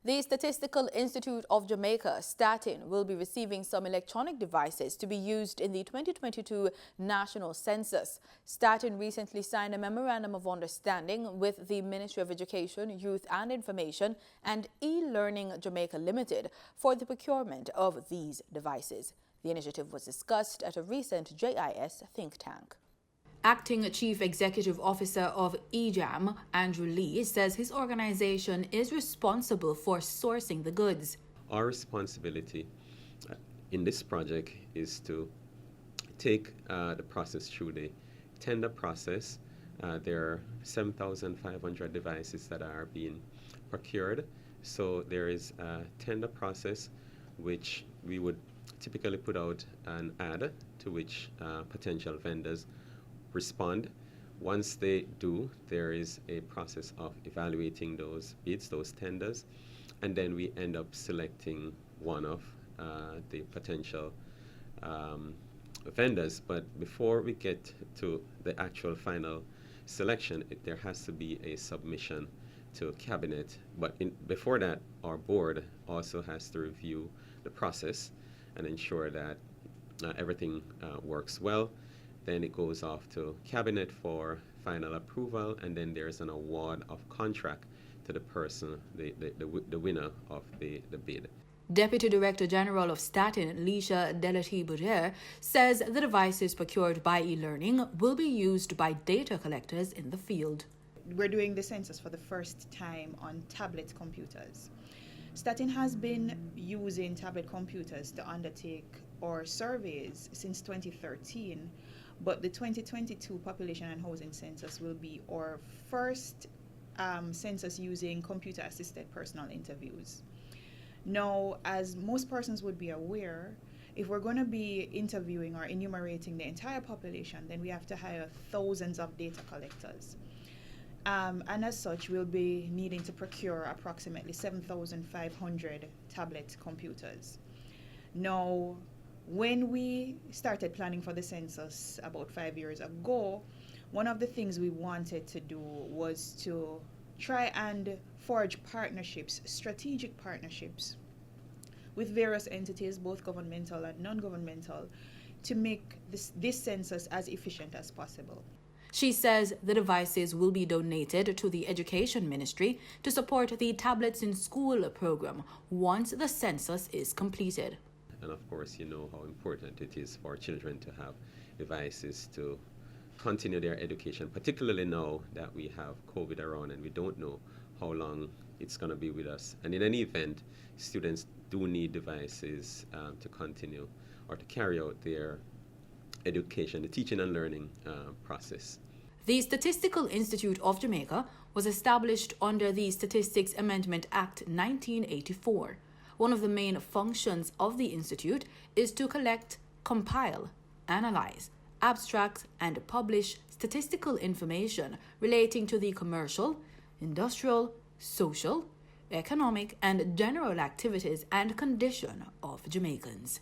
The Statistical Institute of Jamaica, Statin, will be receiving some electronic devices to be used in the 2022 National Census. Statin recently signed a memorandum of understanding with the Ministry of Education, Youth and Information and e-Learning Jamaica Limited for the procurement of these devices. The initiative was discussed at a recent JIS think tank. Acting Chief Executive Officer of EJAM, Andrew Lee, says his organization is responsible for sourcing the goods. Our responsibility in this project is to take the process through the tender process. There are 7,500 devices that are being procured. So there is a tender process which we would typically put out an ad to which potential vendors respond. Once they do, there is a process of evaluating those bids, those tenders, and then we end up selecting one of the potential vendors. But before we get to the actual final selection, there has to be a submission to cabinet. But before that, our board also has to review the process and ensure that everything works well. Then it goes off to cabinet for final approval, and then there's an award of contract to the person, the winner of the bid. Deputy Director General of Statin, Lisha Delati-Boudier, says the devices procured by e-learning will be used by data collectors in the field. We're doing the census for the first time on tablet computers. Statin has been using tablet computers to undertake our surveys since 2013, but the 2022 Population and Housing Census will be our first census using computer-assisted personal interviews. Now, as most persons would be aware, if we're going to be interviewing or enumerating the entire population, then we have to hire thousands of data collectors. And as such, we'll be needing to procure approximately 7,500 tablet computers. Now, when we started planning for the census about 5 years ago, one of the things we wanted to do was to try and forge partnerships, strategic partnerships, with various entities, both governmental and non-governmental, to make this census as efficient as possible. She says the devices will be donated to the Education Ministry to support the Tablets in School program once the census is completed. And of course, you know how important it is for children to have devices to continue their education, particularly now that we have COVID around and we don't know how long it's going to be with us. And in any event, students do need devices to continue or to carry out their education, the teaching and learning process. The Statistical Institute of Jamaica was established under the Statistics Amendment Act 1984. One of the main functions of the institute is to collect, compile, analyze, abstract, and publish statistical information relating to the commercial, industrial, social, economic, and general activities and condition of Jamaicans.